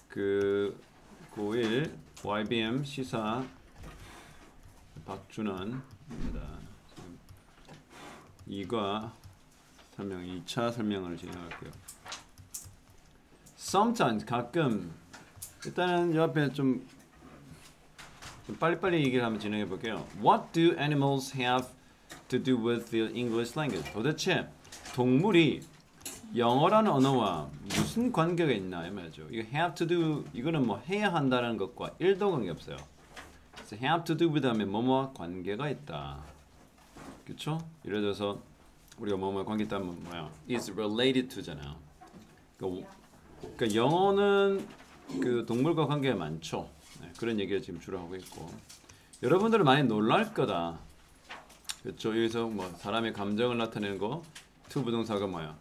그 고1 YBM 시사 박준원입니다. 이과 설명 2차 설명을 진행할게요. Sometimes 가끔 일단은 옆에 좀 빨리빨리 얘기를 한번 진행해 볼게요. What do animals have to do with the English language? 도대체 동물이 영어라는 언어와 무슨 관계가 있나 이 말이죠. 이거 have to do 이거는 뭐 해야 한다는 것과 1도 관계 없어요. 그래서 have to do with 하면 뭐뭐와 관계가 있다. 그렇죠? 예를 들어서 우리가 뭐뭐와 관계 있다면 뭐야? is related to잖아요. 그러니까 영어는 그 동물과 관계가 많죠. 네, 그런 얘기를 지금 주로 하고 있고 여러분들은 많이 놀랄 거다. 그렇죠? 여기서 뭐 사람의 감정을 나타내는 거 to 부동사가 뭐야?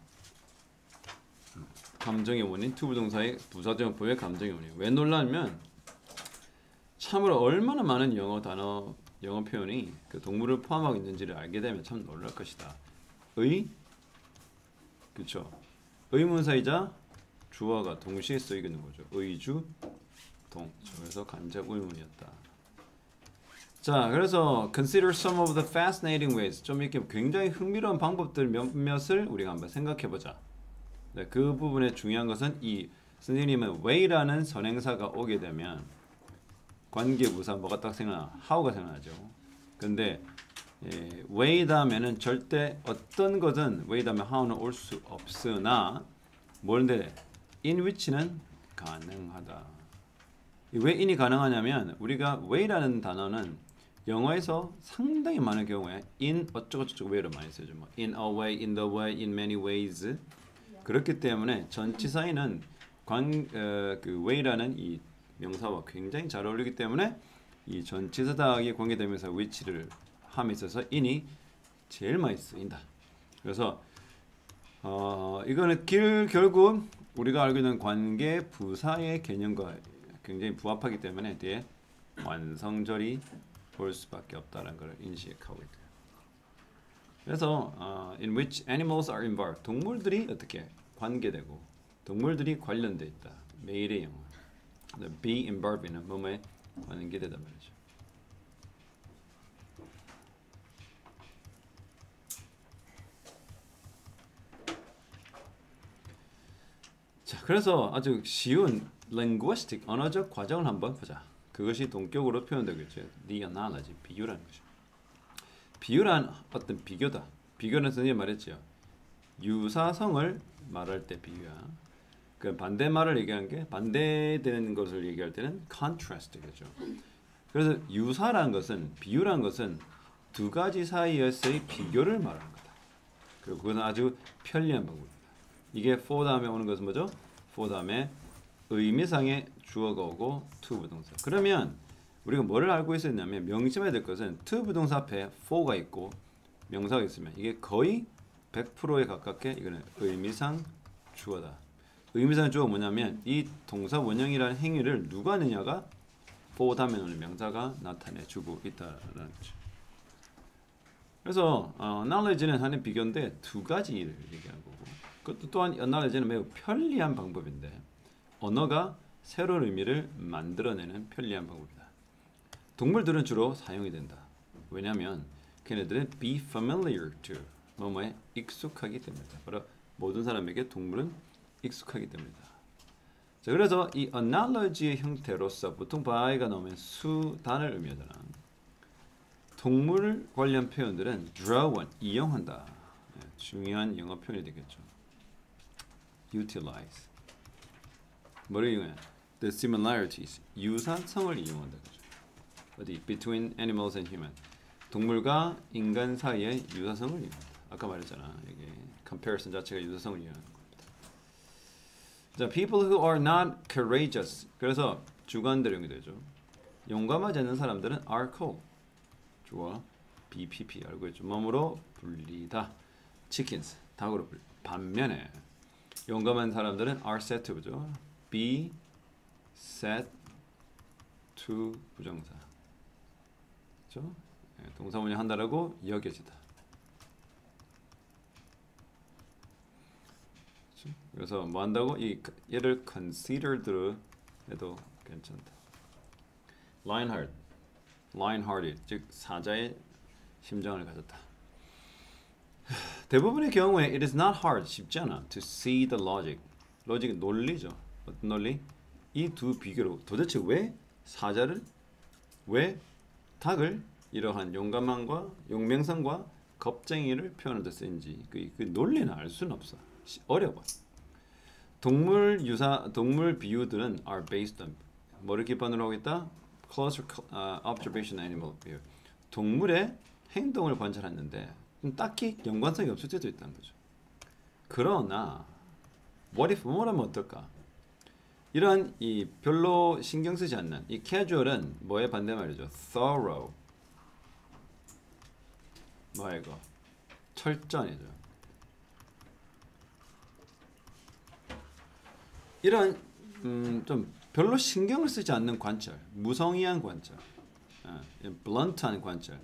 감정의 원인, to 부동사의 부사정보의 감정의 원인. 왜 놀라면 참으로 얼마나 많은 영어 단어, 영어 표현이 그 동물을 포함하고 있는지를 알게 되면 참 놀랄 것이다. 그렇죠? 의문사이자 주어가 동시에 쓰이게 되는 거죠. 의주 동. 그래서 간접 의문이었다. 자, 그래서 consider some of the fascinating ways. 좀 이렇게 굉장히 흥미로운 방법들 몇몇을 우리가 한번 생각해 보자. 네, 그 부분에 중요한 것은 이 선생님은 way라는 선행사가 오게 되면 관계부사 뭐가 딱 생각나? how가 생각나죠. 근데 way 다음에는 절대 어떤 것은 way 다음에 how는 올 수 없으나 뭔데? in which는 가능하다. 왜 in이 가능하냐면 우리가 way라는 단어는 영어에서 상당히 많은 경우에 in 어쩌고저쩌고 way를 많이 쓰죠. 뭐 in a way, in the way, in many ways. 그렇기 때문에 전치사에는 그 way라는 이 명사와 굉장히 잘 어울리기 때문에 이 전치사다하게 관계되면서 which를 함에 있어서 in이 제일 많이 쓰인다. 그래서 이거는 결국 우리가 알고 있는 관계 부사의 개념과 굉장히 부합하기 때문에 뒤에 완성절이 볼 수밖에 없다는 걸 인식하고 있고요. 그래서 in which animals are involved. 동물들이 어떻게 관계되고 동물들이 관련돼 있다. 매일의 영어. be involved는 뭐뭐에 관계되다 말이죠. 자, 그래서 아주 쉬운 linguistic 언어적 과정을 한번 보자. 그것이 동격으로 표현되겠죠. The analogy 비유라는 것이죠. 비유란 어떤 비교다. 비교는 선생님이 말했죠. 유사성을 말할 때 비유야. 그 반대말을 얘기하는 게 반대되는 것을 얘기할 때는 contrast겠죠. 그래서 유사라는 것은 비유라는 것은 두 가지 사이에서의 비교를 말하는 거다. 그리고 그것은 아주 편리한 방법입니다. 이게 for 다음에 오는 것은 뭐죠? for 다음에 의미상의 주어가 오고 to 부동사. 그러면 우리가 뭐를 알고 있었냐면 명심해야 될 것은 to 부동사 앞에 for가 있고 명사가 있으면 이게 거의 100%에 가깝게 이거는 의미상 주어다. 의미상 주어가 뭐냐면 이 동사 원형이라는 행위를 누가 하느냐가 for 다음에 오는 명사가 나타내주고 있다는 거죠. 그래서 knowledge는 하는 비교인데 두 가지를 얘기하는 거고 그것도 또한 knowledge는 매우 편리한 방법인데 언어가 새로운 의미를 만들어내는 편리한 방법이다. 동물들은 주로 사용이 된다. 왜냐하면 걔네들은 be familiar to 뭐뭐에 익숙하기 때문이다. 바로 모든 사람에게 동물은 익숙하기 때문이다. 자, 그래서 이 analogy의 형태로서 보통 by가 나오면 수단을 의미하잖아. 동물 관련 표현들은 draw on, 이용한다. 중요한 영어 표현이 되겠죠. utilize. 뭐를 이용해? The similarities, 유사성을 이용한다. 그죠? 어디? between animals and human. 동물과 인간 사이의 유사성을 이용한다. 아까 말했잖아. 이게 comparison 자체가 유사성을 이용하는 겁니다. 자, people who are not courageous. 그래서 주관대령이 되죠. 용감하지 않는 사람들은 are called. 주어 BPP 알고 있죠. 몸으로 불리다. chickens 닭으로 불리. 반면에 용감한 사람들은 are said to죠. be said to 부정사. 그렇죠? 동사원형 한다라고 여겨지다. 그렇죠? 그래서 뭐 한다고? 얘를 considered 해도 괜찮다. Lionhearted, 즉 사자의 심장을 가졌다. 대부분의 경우에 it is not hard, 쉽지 않아 to see the logic. 로직은 논리죠. 어떤 논리? 이 두 비교로 도대체 왜 사자를, 왜 닭을 이러한 용감함과 용맹성과 겁쟁이를 표현할 때 쓰인지 그 논리는 알 수는 없어. 어려워. 동물 비유들은 are based on 뭐를 기반으로 하고 있다? Closer observation animal view. 동물의 행동을 관찰했는데 딱히 연관성이 없을 때도 있다는 거죠. 그러나 what if 뭐라면 어떨까? 이런 이 별로 신경 쓰지 않는 이 casual은 뭐의 반대말이죠? thorough. 뭐야 이거? 철저이죠. 이런 좀 별로 신경을 쓰지 않는 관찰, 무성의한 관찰, 블런트한 관찰,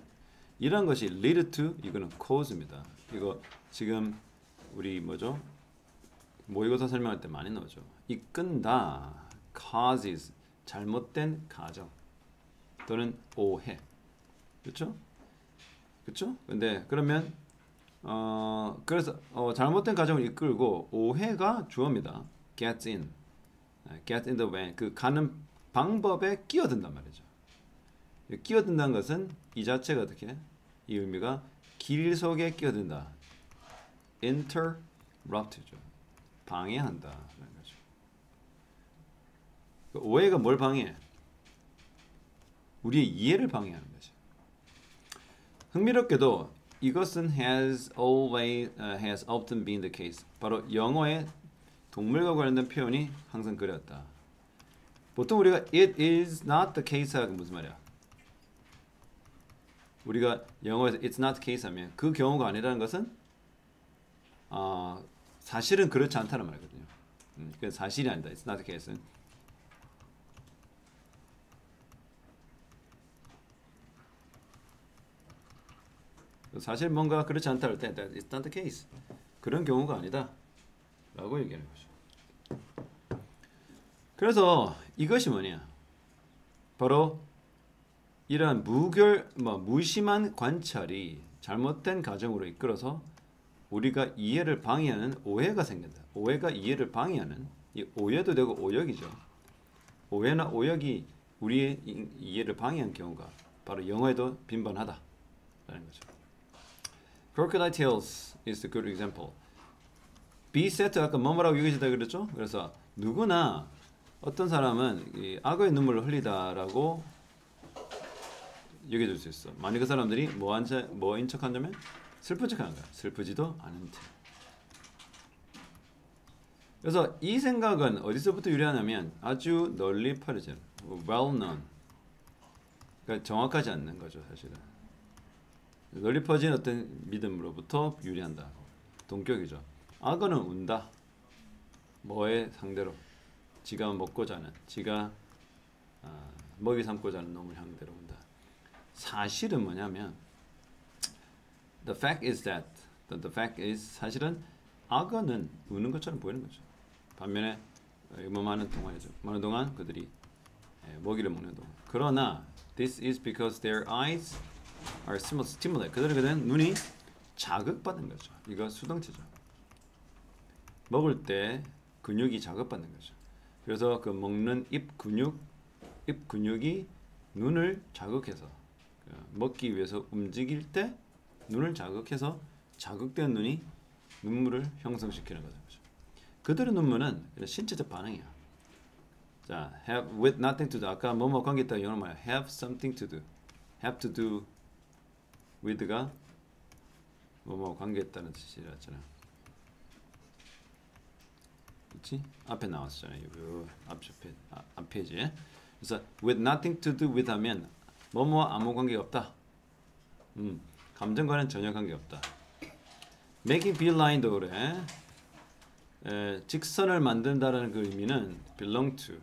이런 것이 lead to 이거는 cause입니다. 이거 지금 우리 뭐죠? 모의고사 설명할 때 많이 나오죠. 이끈다, causes 잘못된 가정 또는 오해, 그렇죠? 그렇죠? 근데 그러면 그래서 잘못된 가정을 이끌고 오해가 주어입니다. get in the way 그 가는 방법에 끼어든단 말이죠. 끼어든다는 것은 이 자체가 어떻게 이 의미가 길 속에 끼어든다. interrupt죠. 방해한다라는 거죠. 오해가 뭘 방해해? 우리의 이해를 방해하는 거죠. 흥미롭게도 이것은 has often been the case. 바로 영어의 동물과 관련된 표현이 항상 그랬다. 보통 우리가 it is not the case 하면 무슨 말이야? 우리가 영어에서 it's not the case 하면 그 경우가 아니라는 것은 사실은 그렇지 않다는 말이거든요. 그 사실이 아니다. It's not the case는. 사실 뭔가 그렇지 않다 할 때 it's not the case. 그런 경우가 아니다. 라고 얘기하는 거죠. 그래서 이것이 뭐냐? 바로 이러한 무심한 관찰이 잘못된 가정으로 이끌어서 우리가 이해를 방해하는 오해가 생긴다. 오해가 이해를 방해하는 이 오해도 되고 오역이죠. 오해나 오역이 우리의 이해를 방해한 경우가 바로 영어에도 빈번하다라는 거죠. Crocodile Tales is a good example. Be said to 아까 뭐뭐라고 여겨지다 그랬죠? 그래서 누구나 어떤 사람은 이 악어의 눈물을 흘리다라고 여겨질 수 있어. 만약 그 사람들이 뭐인 척한다면 슬픈 척하는 거야. 슬프지도 않은 척. 그래서 이 생각은 어디서부터 유래하냐면 아주 널리 퍼져요. well known. 그러니까 정확하지 않는 거죠, 사실은. 널리 퍼진 어떤 믿음으로부터 유래한다. 동격이죠. 악어는 운다. 뭐의 상대로? 지가 먹고자 하는, 지가 먹이 삼고자 하는 놈을 상대로 운다. 사실은 뭐냐면 the fact is 사실은 악어는 우는 것처럼 보이는 거죠. 반면에 많은 동안이죠. 많은 동안 그들이 먹이를 먹는 동안. 그러나 this is because their eyes are stimulated. 그들에게 된 눈이 자극받는 거죠. 이거 수동체죠. 먹을 때 근육이 자극받는 거죠. 그래서 그 먹는 입 근육이 눈을 자극해서 먹기 위해서 움직일 때 눈을 자극해서 자극된 눈이 눈물을 형성시키는 거죠. 그들의 눈물은 신체적 반응이야. 자, have with nothing to do. 아까 뭐뭐 관계 있다 영어로 말이야. have something to do. have to do with가 뭐뭐 관계 있다는 뜻이었잖아. 그렇지? 앞에 나왔었잖아요. 앞 페이지에. 그래서 with nothing to do with 하면 뭐뭐와 아무 관계가 없다. 감정과는 전혀 관계가 없다. making beeline도 그래. 직선을 만든다라는 그 의미는 belong to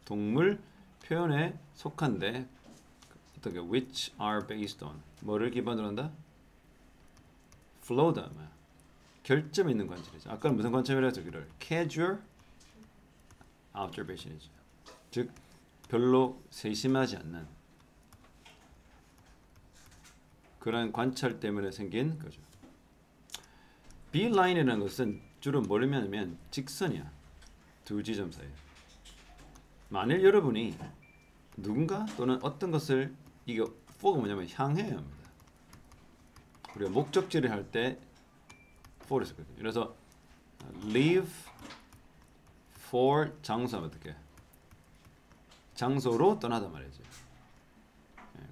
동물 표현에 속한데 어떻게 which are based on 뭐를 기반으로 한다? flow다. 결점 있는 관찰이죠. 아까는 무슨 관점이라 해서 그를 casual observation이죠. 즉 별로 세심하지 않는 그런 관찰 때문에 생긴 거죠. B라인이라는 것은 주로 뭘 의미하냐면 직선이야. 두 지점 사이. 만일 여러분이 누군가 또는 어떤 것을 이게 for가 뭐냐면 향해야 합니다. 우리가 목적지를 할 때 for를 쓰거든요. 그래서 leave for 장소하면 어떻게? 장소로 떠나다 말이죠.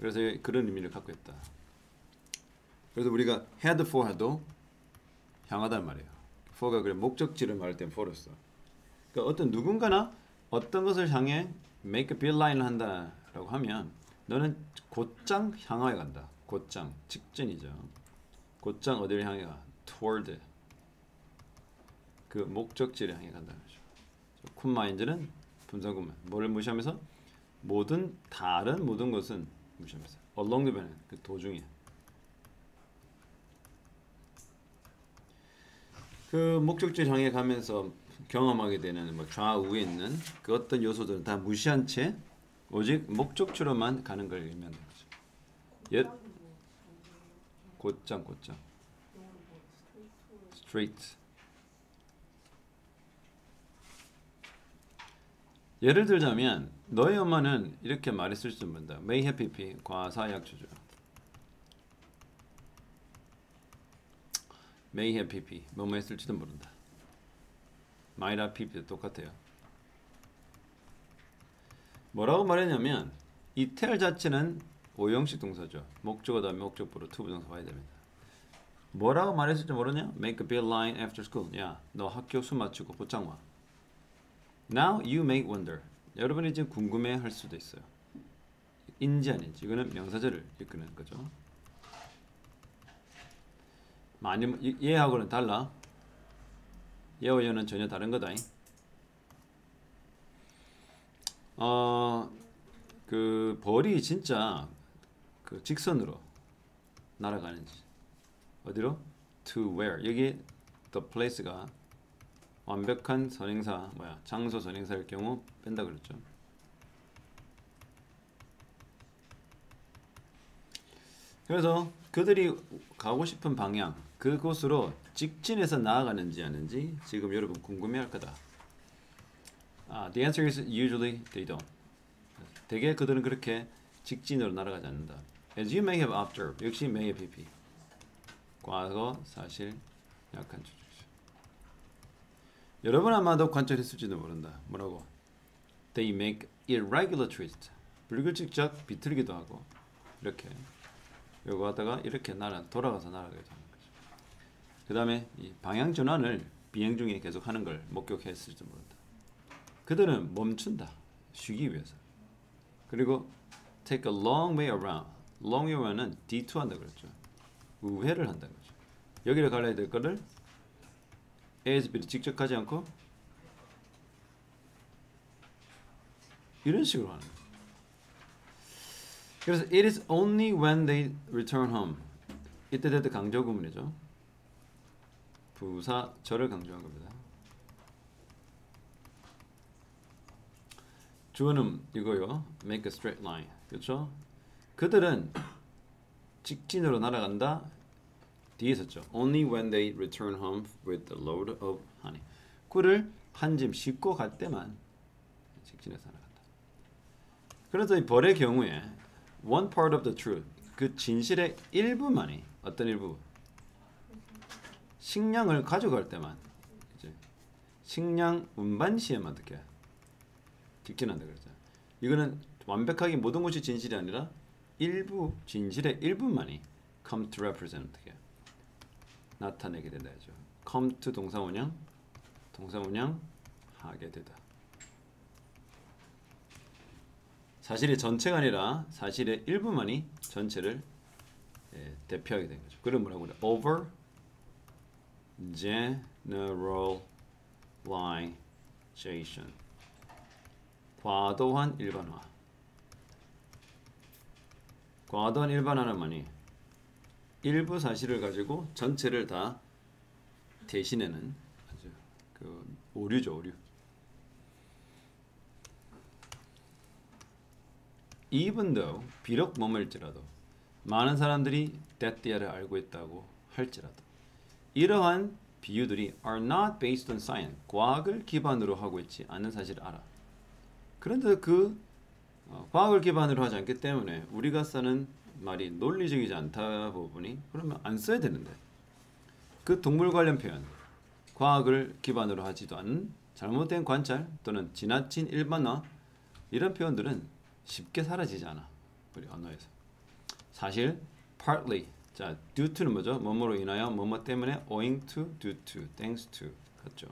그래서 그런 의미를 갖고 있다. 그래서 우리가 head for 해도 향하단 말이에요. for가 그래 목적지를 말할 땐 for를 써. 그러니까 어떤 누군가나 어떤 것을 향해 make a beeline을 한다라고 하면 너는 곧장 향하여 간다. 곧장 직전이죠. 곧장 어디를 향해 가? toward 그 목적지를 향해 간다는 거죠. 쿤마인드는 분사구문 뭐를 무시하면서 다른 모든 것은 무시하면서 along the way 그 도중에 그 목적지를 향해 가면서 경험하게 되는 뭐 좌우에 있는 그 어떤 요소들은 다 무시한 채 오직 목적지로만 가는 걸 의미하는 거죠. 곧장 straight. 예를 들자면 너의 엄마는 이렇게 말했을지 모른다. May have pp 과사약주죠. May have pp 뭐뭐 했을지도 모른다. Might have pp도 똑같아요. 뭐라고 말했냐면 이 tell 자체는 오형식 동사죠. 목적어 다음에 목적보로 to 부정사 와야 됩니다. 뭐라고 말했을지 모르냐? Make a beeline after school. 야, 너 학교 수 마치고 곧장 와. Now you may wonder. 여러분이 지금 궁금해할 수도 있어요. 인지 아닌지. 이거는 명사절을 이끄는 거죠. 얘하고는 달라. 얘와 얘는 전혀 다른 거다. 그 벌이 진짜 그 직선으로 날아가는지 어디로? To where. 여기 the place가 완벽한 선행사 장소 선행사일 경우 뺀다 그랬죠. 그래서 그들이 가고 싶은 방향 그곳으로 직진해서 나아가는지 아닌지 지금 여러분 궁금해할 거다. The answer is usually they don't. 대개 그들은 그렇게 직진으로 날아가지 않는다. As you may have observed. 역시 may have pp. 과거 사실 약한 주죠. 여러분 아마도 관찰했을지도 모른다. 뭐라고? They make irregular twists. 불규칙적 비틀기도 하고 이렇게 요거 하다가 이렇게 돌아가서 날아가게 되는 거죠. 그 다음에 이 방향 전환을 비행 중에 계속 하는 걸 목격했을지도 모른다. 그들은 멈춘다. 쉬기 위해서. 그리고 take a long way around. long way around은 detour 한다 그랬죠. 우회를 한다는 거죠. 여기를 가야 될 거를 A에서 B를 직접 가지 않고 이런 식으로 하는 거예요. 그래서 it is only when they return home. 이때 됐다 강조 구문이죠. 부사 절을 강조한 겁니다. 주어는 이거요. make a straight line. 그렇죠? 그들은 직진으로 날아간다. 뒤에 있었죠. Only when they return home with a load of honey. 꿀을 한 짐 싣고 갈 때만 직진해서 나간다. 그래서 이 벌의 경우에 one part of the truth, 그 진실의 일부만이 어떤 일부? 식량을 가져갈 때만 이제 식량 운반 시에만 어떻게 직진한다 그러죠. 이거는 완벽하게 모든 것이 진실이 아니라 일부 진실의 일부만이 come to represent 어떻게 나타내게 된다 하죠. come to 동사원형 하게 되다. 사실의 전체가 아니라 사실의 일부만이 전체를 대표하게 된 거죠. 그걸 뭐라고 그래? over generalization. 과도한 일반화. 과도한 일반화는 뭐니? 일부 사실을 가지고 전체를 다 대신에는 아주 그 오류죠, 오류. Even though 비록 뭐뭐일지라도 많은 사람들이 that the를 알고 있다고 할지라도 이러한 비유들이 are not based on science 과학을 기반으로 하고 있지 않은 사실을 알아. 그런데 그 과학을 기반으로 하지 않기 때문에 우리가 쓰는 말이 논리적이지 않다 부분이 그러면 안 써야 되는데 그 동물 관련 표현 과학을 기반으로 하지도 않은 잘못된 관찰 또는 지나친 일반화 이런 표현들은 쉽게 사라지지 않아 우리 언어에서. 사실 partly 자 due to는 뭐죠? 뭐뭐로 인하여 뭐뭐 때문에 owing to, due to, thanks to 같죠.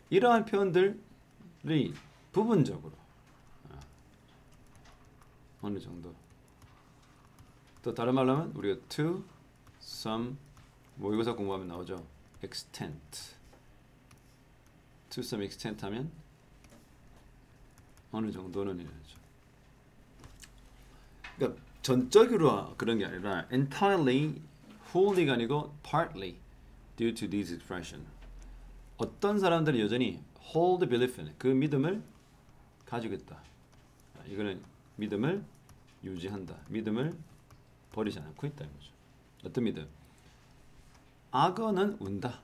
이러한 표현들이 부분적으로 어느 정도 또 다른 말로 하면 우리가 to some 모의고사 공부하면 나오죠. extent to some extent 하면 어느 정도는 이러죠. 그러니까 전적으로 그런 게 아니라 entirely, wholly가 아니고 partly due to these expression. 어떤 사람들은 여전히 hold belief in 그 믿음을 가지고 있다. 이거는 믿음을 유지한다. 믿음을 버리지 않고 있다 이거죠. 어떤 믿음? 악어는 운다.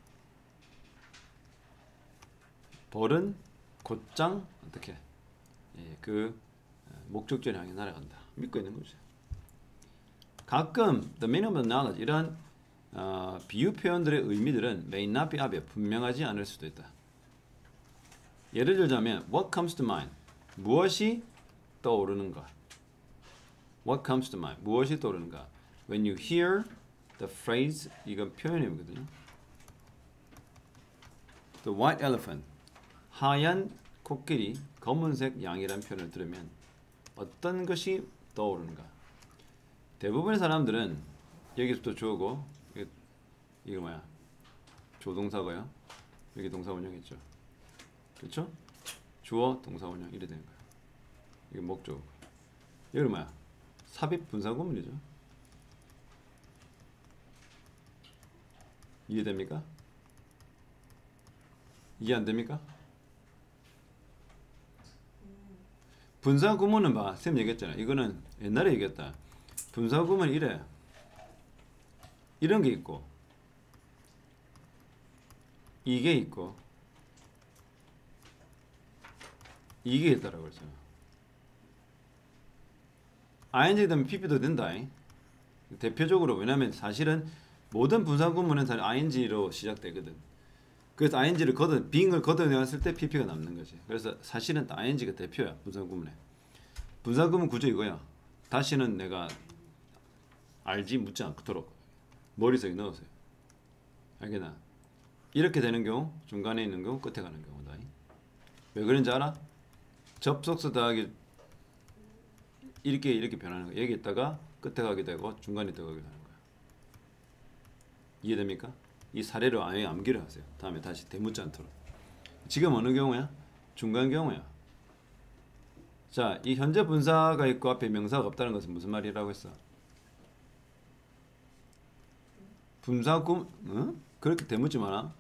벌은 곧장 어떻게? 그 목적지를 향해 날아간다. 믿고 있는 거죠. 가끔 the meaning of knowledge 이런 비유 표현들의 의미들은 may not be obvious 분명하지 않을 수도 있다. 예를 들자면 what comes to mind 무엇이 떠오르는가? What comes to mind 무엇이 떠오르는가? When you hear the phrase 이건 표현이거든요. The white elephant 하얀 코끼리 검은색 양이란 표현을 들으면 어떤 것이 떠오르는가? 대부분의 사람들은 여기서부터 주어고 이거 뭐야? 조동사고요. 여기 동사 원형이죠. 그렇죠? 주어 동사 원형 이래 되는 거야. 이게 목적. 여기 뭐야? 삽입 분사 구문이죠. 이해됩니까? 이해 안 됩니까? 분사 구문은 봐. 쌤 얘기했잖아. 이거는 옛날에 얘기했다. 분사 구문 이래. 이런 게 있고 이게 있고 이게 있다라고 했어요. ing 되면 pp도 된다. 대표적으로 왜냐면 사실은 모든 분사 구문은 사실 ing로 시작되거든. 그래서 ing를 being을 걷어내었을 때 pp가 남는 거지. 그래서 사실은 ing가 대표야 분사 구문에. 분사 구문 구조 이거야. 다시는 내가 알지 묻지 않도록 머릿속에 넣으세요. 알겠나? 이렇게 되는 경우, 중간에 있는 경우, 끝에 가는 경우다. 왜 그런지 알아? 접속사 더하기 이렇게 변하는 거야. 여기 있다가 끝에 가게 되고 중간에 들어가게 되는 거야. 이해됩니까? 이 사례를 아예 암기를 하세요. 다음에 다시 대묻지 않도록. 지금 어느 경우야? 중간 경우야. 자, 이 현재 분사가 있고 앞에 명사가 없다는 것은 무슨 말이라고 했어? 분사 구문, 응? 그렇게 대묻지 마라.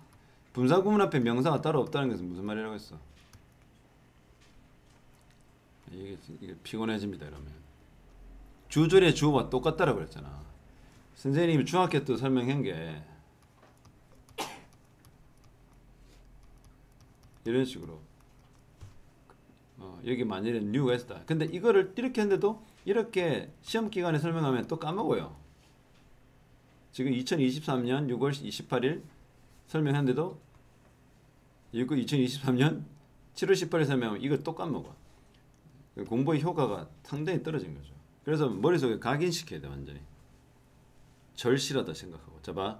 분사 구문 앞에 명사가 따로 없다는 것은 무슨 말이라고 했어? 이게 피곤해집니다. 이러면 주절의 주어와 똑같다라고 그랬잖아. 선생님이 중학교 때 설명한 게 이런 식으로 여기 만일에 new 했다. 근데 이거를 이렇게 했는데도 이렇게 시험 기간에 설명하면 또 까먹어요. 지금 2023년 6월 28일 설명했는데도 이거 2023년 7월 18일 설명하면 이걸 또 까먹어. 공부의 효과가 상당히 떨어진 거죠. 그래서 머릿속에 각인시켜야 돼. 완전히 절실하다 생각하고. 자 봐.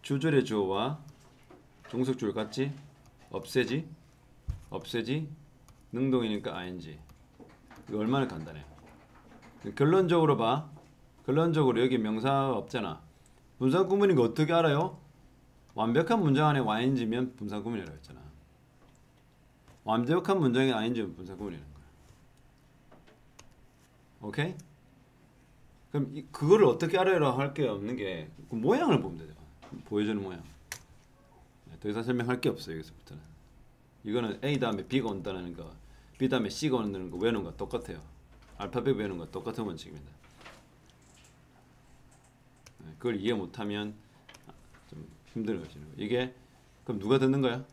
주절의 주어와 종속주를 같지? 없애지? 능동이니까 ing. 이거 얼마나 간단해. 결론적으로 봐. 결론적으로 여기 명사가 없잖아. 분사 구문인 거 어떻게 알아요? 완벽한 문장 안에 ing면 분사 구문이라고 했잖아. 완벽한 문장에 ing면 분사 구문이라는 거야. 오케이? 그럼 그거를 어떻게 알아야 할 게 없는 게 그 모양을 보면 돼요. 보여주는 모양. 더 이상 설명할 게 없어요. 여기서부터는. 이거는 A 다음에 B가 온다는 거, B 다음에 C가 온다는 거 외우는 거 똑같아요. 알파벳 외우는 거 똑같은 원칙입니다. 그걸 이해 못하면 좀 힘들어지는 거예요. 이게 그럼 누가 듣는 거야?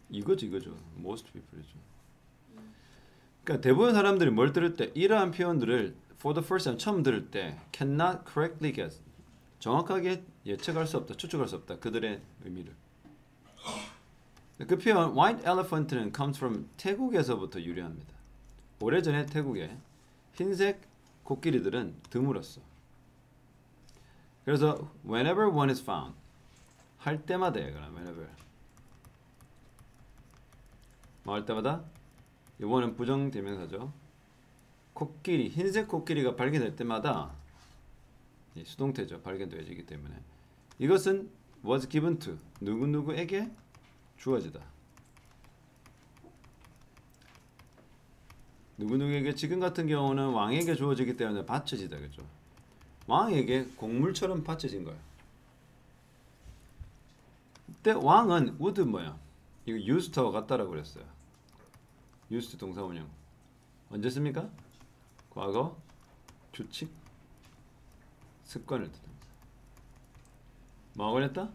이거죠. Most people이죠. 그러니까 대부분 사람들이 뭘 들을 때 이러한 표현들을 for the first time 처음 들을 때 cannot correctly guess 정확하게 예측할 수 없다, 추측할 수 없다. 그들의 의미를. 그 표현 white elephant는 comes from 태국에서부터 유래합니다. 오래전에 태국에 흰색 코끼리들은 드물었어. 그래서 whenever one is found 할 때마다예요. whenever 뭐 할 때마다 이번은 부정대명사죠. 코끼리, 흰색 코끼리가 발견될 때마다 수동태죠. 발견되어지기 때문에 이것은 was given to 누구누구에게 주어지다. 누구누구에게 지금 같은 경우는 왕에게 주어지기 때문에 바쳐지다. 그죠? 왕에게 곡물처럼 바쳐진 거예요. 그때 왕은 would 뭐야? 이거 used to와 같다라고 그랬어요. used 동사원형 언제 씁니까? 과거 규칙 습관을 뜻합니다. 뭐하고 했다?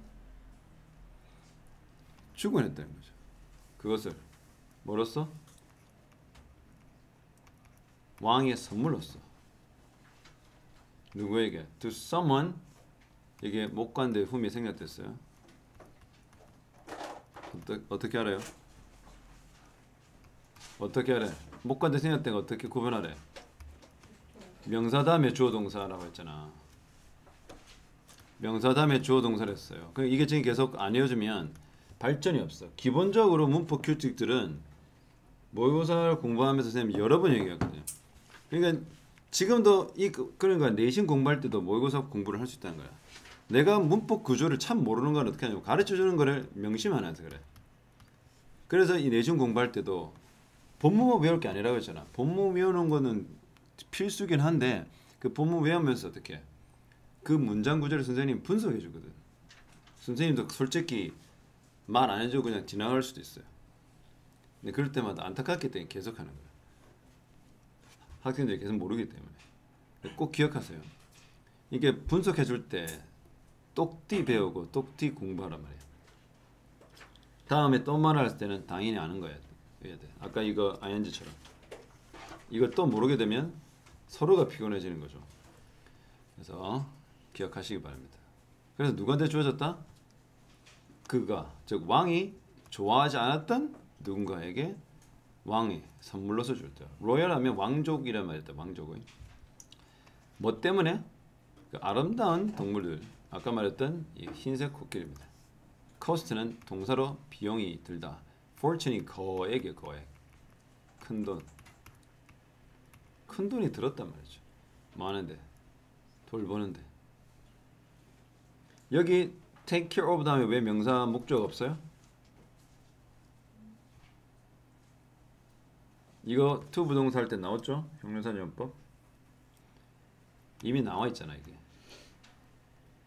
주관했다는 거죠. 그것을 뭐로써? 왕의 선물로써 누구에게? To someone 이게 목관대 흠이 생략됐어요. 어떻게 알아요? 어떻게 알아요? 목관대 생략된 거 어떻게 구분하래? 명사 다음에 주어 동사라고 했잖아. 명사 다음에 주어 동사를 했어요. 이게 지금 계속 안 외워주면 발전이 없어. 기본적으로 문법 규칙들은 모의고사를 공부하면서 선생님이 여러 번 얘기했거든요. 그러니까 지금도 그러니까 내신 공부할 때도 모의고사 공부를 할 수 있다는 거야. 내가 문법 구조를 참 모르는 건 어떻게 하냐면 가르쳐주는 거를 명심 안 해서 그래. 그래서 이 내신 공부할 때도 본문만 외울 게 아니라고 했잖아. 본문 외우는 거는 필수긴 한데 그 본문 외우면서 어떻게 그 문장 구조를 선생님 분석해 주거든. 선생님도 솔직히 말 안 해주고 그냥 지나갈 수도 있어요. 근데 그럴 때마다 안타깝기 때문에 계속 하는 거예요. 학생들이 계속 모르기 때문에. 꼭 기억하세요. 이게 분석해 줄 때 똑띠 배우고 똑띠 공부하란 말이에요. 다음에 또 말할 때는 당연히 아는 거야. 해야 돼. 아까 이거 ing처럼. 이걸 또 모르게 되면 서로가 피곤해지는 거죠. 그래서 기억하시기 바랍니다. 그래서 누구한테 주어졌다? 그가, 즉 왕이 좋아하지 않았던 누군가에게 왕이 선물로서 줄 때. 로열하면 왕족이란 말이다. 왕족의. 뭐 때문에? 그 아름다운 동물들. 아까 말했던 이 흰색 코끼리입니다. cost는 동사로 비용이 들다. fortune이 거액이에요. 거액. 큰 돈. 큰 돈이 들었단 말이죠. 많은데. 돌보는데. 여기 take care of 다음에 왜 명사 목적 없어요? 이거 to 부동사 할 때 나왔죠? 형용사용법. 이미 나와 있잖아 이게.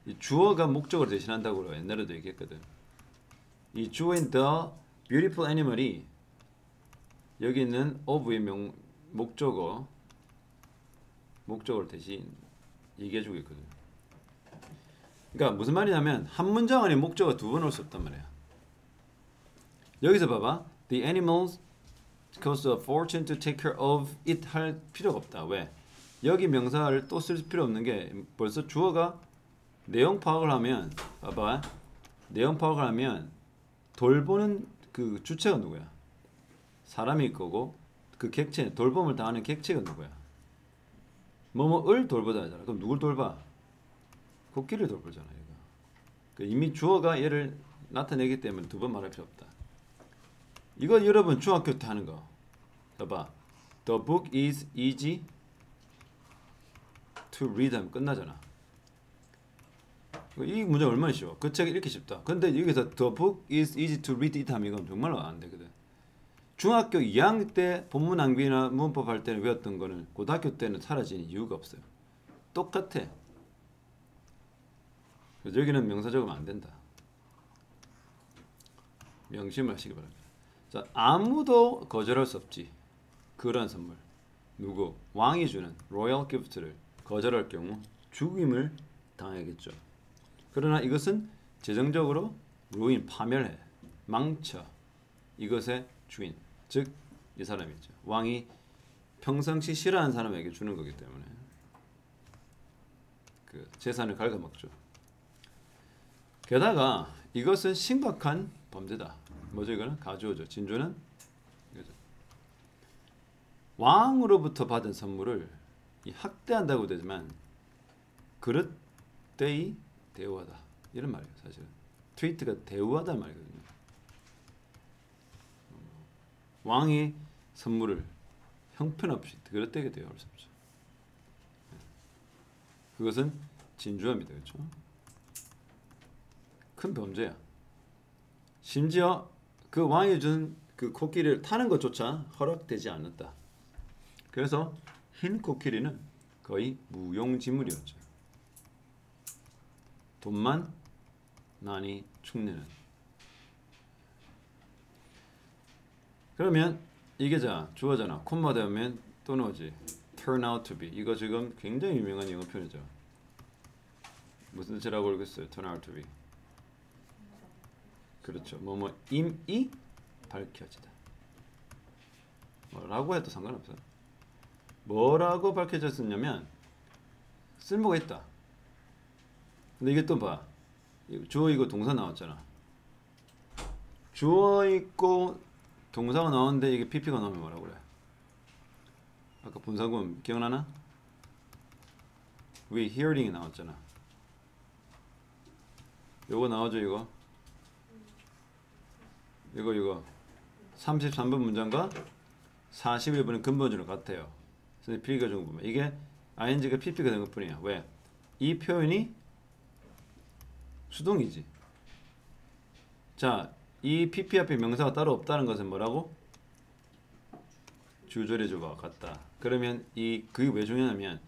이 주어가 목적을 대신한다고 옛날에도 얘기했거든. 이 주어인 the beautiful animal이 여기 있는 of의 목적어를 대신 얘기해 주고 있거든. 그러니까 무슨 말이냐면 한 문장 안에 목적어 두 번 올 수 없단 말이야. 여기서 봐봐. The animals cost a fortune to take care of it 할 필요가 없다. 왜? 여기 명사를 또 쓸 필요 없는 게 벌써 주어가 내용 파악을 하면 봐봐. 내용 파악을 하면 돌보는 그 주체가 누구야? 사람일 거고 그 객체, 돌봄을 당하는 객체가 누구야? 뭐뭐을 돌보자 하잖아. 그럼 누굴 돌봐? 코끼리를 돌보잖아. 이거. 이미 주어가 얘를 나타내기 때문에 두 번 말할 필요 없다. 이거 여러분 중학교 때 하는 거. 봐봐. The book is easy to read 하면 끝나잖아. 이 문제 얼마나 쉬워. 그 책 읽기 쉽다. 근데 여기서 the book is easy to read it 하면 이건 정말 안 되거든. 중학교 2학년 때 본문 낭비나 문법 할 때는 외웠던 거는 고등학교 때는 사라지는 이유가 없어요. 똑같아. 그래서 여기는 명사 적으면 안 된다. 명심을 하시기 바랍니다. 자, 아무도 거절할 수 없지. 그런 선물. 누구? 왕이 주는 로얄 기프트를 거절할 경우 죽임을 당하겠죠. 그러나 이것은 재정적으로 루인, 파멸해, 망쳐 이것의 주인, 즉 이 사람이죠. 왕이 평상시 싫어하는 사람에게 주는 거기 때문에 그 재산을 갉아먹죠. 게다가 이것은 심각한 범죄다. 뭐죠 이거는? 가주어죠. 진주는 이거죠. 왕으로부터 받은 선물을 학대한다고 되지만 그릇되이 대우하다 이런 말이에요. 사실은 트위트가 대우하다 말이거든요. 왕이 선물을 형편없이 그릇되게 대우할 수 없죠. 그것은 진주합니다. 그렇죠? 큰 범죄야. 심지어 그 왕이 준 그 코끼리를 타는 것조차 허락되지 않았다. 그래서 흰 코끼리는 거의 무용지물이었죠. 돈만 많이 축내는. 그러면 이게 자 주어잖아. 콤마 되면 또 나오지. turn out to be. 이거 지금 굉장히 유명한 영어 표현이죠. 무슨 뜻이라고 그러겠어요? turn out to be. 그렇죠. 뭐뭐 임이 밝혀지다. 뭐라고 해도 상관없어요. 뭐라고 밝혀졌었냐면 쓸모가 있다. 근데 이게 또 봐. 주어 있고 동사 나왔잖아. 주어 있고 동사가 나오는데 이게 PP가 나오면 뭐라고 그래? 아까 분사구문 기억나나? We hearing이 나왔잖아. 요거 나오죠 이거? 이거 33번 문장과 41번은 근본적으로 같아요. 그래서 P가 준 부분. 이게 ing가 PP가 된 것뿐이야. 왜? 이 표현이 수동이지. 자, 이 PP 앞에 명사가 따로 없다는 것은 뭐라고? 주절의주가 같다. 그러면 그게 왜 중요하냐면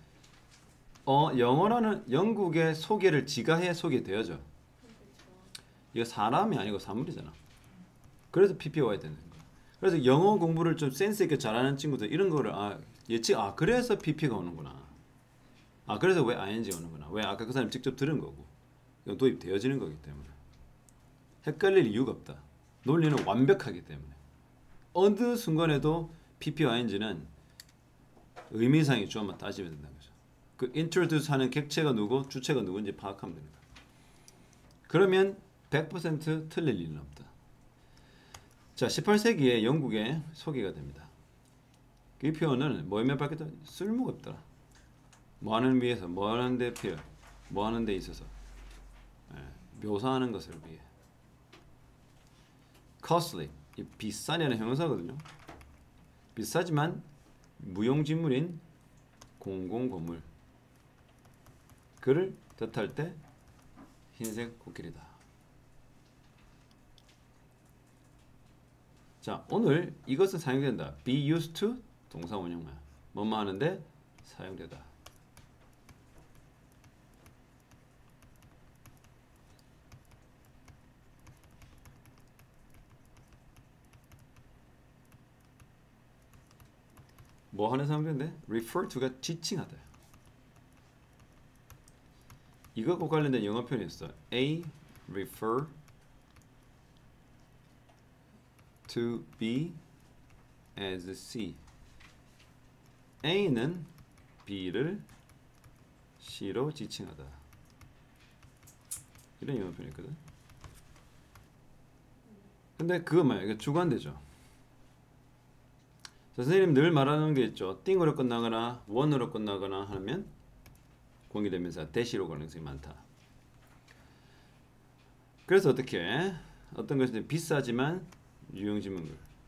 영어라는 영국의 소개를 지가 해 소개되어져. 이거 사람이 아니고 사물이잖아. 그래서 PP가 와야 되는 거야. 그래서 영어 공부를 좀 센스 있게 잘하는 친구들 이런 거를 그래서 PP가 오는구나. 그래서 왜 ING가 오는구나. 왜 아까 그 사람이 직접 들은 거고. 이건 도입되어지는 거기 때문에. 헷갈릴 이유가 없다. 논리는 완벽하기 때문에. 어느 순간에도 PP와 ING는 의미상의 주어만 따지면 된다는 거죠. 그 introduce 하는 객체가 누구, 주체가 누구인지 파악하면 됩니다. 그러면 100% 틀릴 일은 없다. 자, 18세기에 영국에 소개가 됩니다. 이 표현은 뭐에만 밝혔다? 쓸모가 없더라. 뭐 하는 위해서, 뭐 하는 데 필요, 뭐 하는 데 있어서 묘사하는 것을 위해. costly, 이 비싸냐는 형용사거든요. 비싸지만 무용지물인 공공건물. 그를 뜻할 때 흰색 코끼리다. 자, 오늘 이것은 사용된다. be used to 동사 원형만. 뭐뭐 하는데 사용되다. 뭐 하는 사용되는데? refer to가 지칭하다. 이것과 관련된 영어 표현이 있어. A refer to B as C. A는 B를 C로 지칭하다. 이런 영어 표현이 있거든. 근데 그거 뭐야? 이게 주관되죠. 자, 선생님 늘 말하는 게 있죠. 띵으로 끝나거나 원으로 끝나거나 하면 공유대명사 대시로 가능성이 많다. 그래서 어떻게 어떤 것이 비싸지만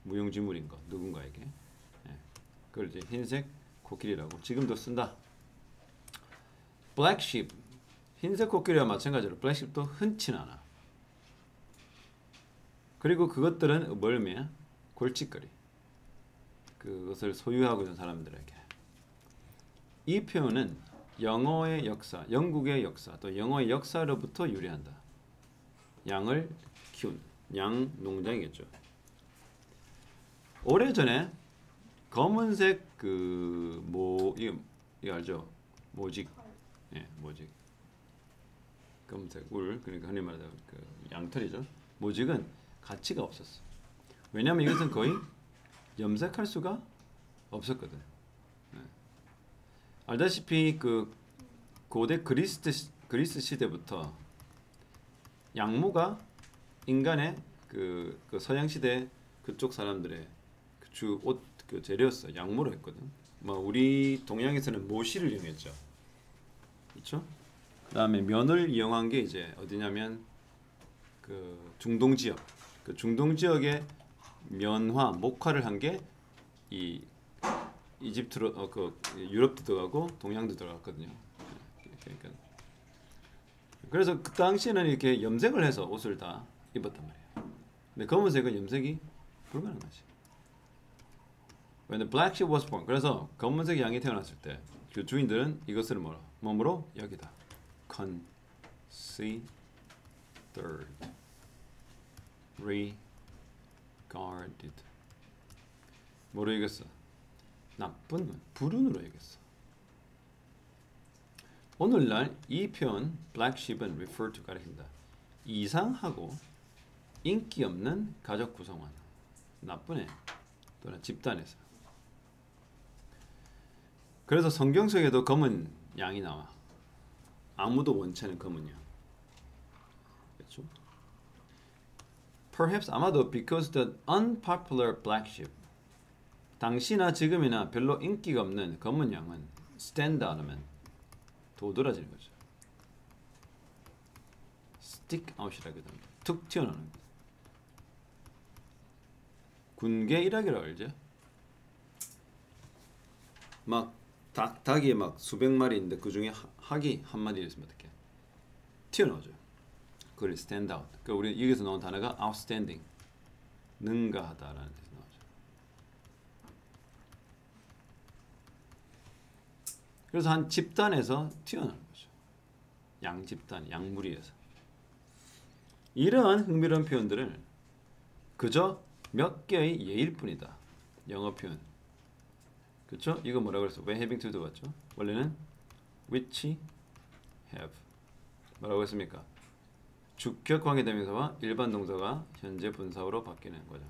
무용지물인 것 누군가에게 그걸 이제 흰색 코끼리라고 지금도 쓴다. black sheep 흰색 코끼리와 마찬가지로 black sheep도 흔치 않아. 그리고 그것들은 뭘 의미해? 골칫거리. 그것을 소유하고 있는 사람들에게. 이 표현은 영어의 역사, 영국의 역사, 또 영어의 역사로부터 유래한다. 양을 키운 양 농장이겠죠. 오래전에 검은색 이거 알죠? 모직, 예, 모직. 검은색 울, 그러니까 흔히 말하는 그 양털이죠. 모직은 가치가 없었어. 왜냐하면 이것은 거의 염색할 수가 없었거든. 네. 알다시피 그 고대 그리스 시대부터 양모가 인간의 그 서양 시대 그쪽 사람들의 주 옷 그 재료였어. 양모로 했거든. 뭐 우리 동양에서는 모시를 이용했죠. 그렇죠? 그다음에 면을 이용한 게 이제 어디냐면 그 중동 지역. 그 중동 지역에 면화, 목화를 한 게 이 이집트로 그 유럽도 들어가고 동양도 들어갔거든요. 그러니까 그래서 그 당시에는 이렇게 염색을 해서 옷을 다 입었단 말이에요. 근데 검은색은 염색이 불가능하지. When the black sheep was born. 그래서 검은색 양이 태어났을 때 그 주인들은 이것을 몸으로 여기다. Considered. Regarded. 뭐로 여겼어? 나쁜 불운으로 여겼어. 오늘날 이 표현 black sheep은 refer to 가리킨다. 이상하고 인기 없는 가족 구성원. 나쁜 애 또는 집단에서. 그래서 성경 속에도 검은 양이 나와. 아무도 원치 않은 검은 양. 그렇죠? Perhaps 아마도 because the unpopular black sheep. 당시나 지금이나 별로 인기가 없는 검은 양은 stand out하면 도드라지는 거죠. stick out이라고 합니다. 툭 튀어나오는 거죠. 군계 일학이라고 알죠? 막 닭이 막 수백 마리 있는데 그 중에 학이 한 마리 있으면 어떻게 튀어나오죠. 그걸 stand out. 그러니까 우리 여기서 나온 단어가 outstanding, 능가하다라는 뜻이 나오죠. 그래서 한 집단에서 튀어나오는 거죠. 양 집단, 양무리에서. 이러한 흥미로운 표현들을 그저 몇 개의 예일 뿐이다. 영어 표현. 그렇죠? 이거 뭐라고 그랬어? 왜 having to도 같죠? 원래는 which have. 뭐라고 했습니까? 주격 관계대명사와 일반 동사가 현재 분사어로 바뀌는 거죠.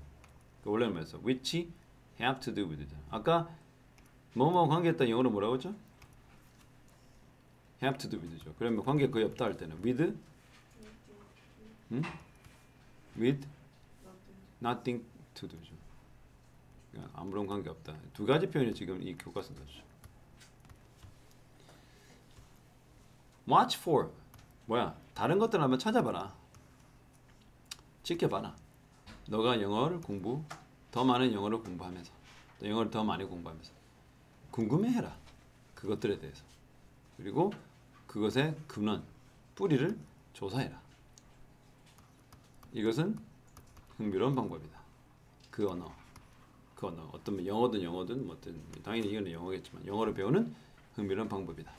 원래는 뭐였어? which have to do with. 아까 뭐뭐 관계했다 영어로 뭐라고 했죠? have to do with죠. 그러면 관계 거의 없다 할 때는 with, with nothing to do죠. 그러니까 아무런 관계 없다. 두 가지 표현이 지금 이 교과서에 나오죠. Watch for 뭐야? 다른 것들 한번 찾아봐라. 지켜봐라. 너가 영어를 더 많은 영어를 공부하면서 또 영어를 더 많이 공부하면서 궁금해해라. 그것들에 대해서. 그리고 그것의 근원, 뿌리를 조사해라. 이것은 흥미로운 방법이다. 그 언어 어떤 영어든 뭐든 당연히 이거는 영어겠지만 영어를 배우는 흥미로운 방법이다.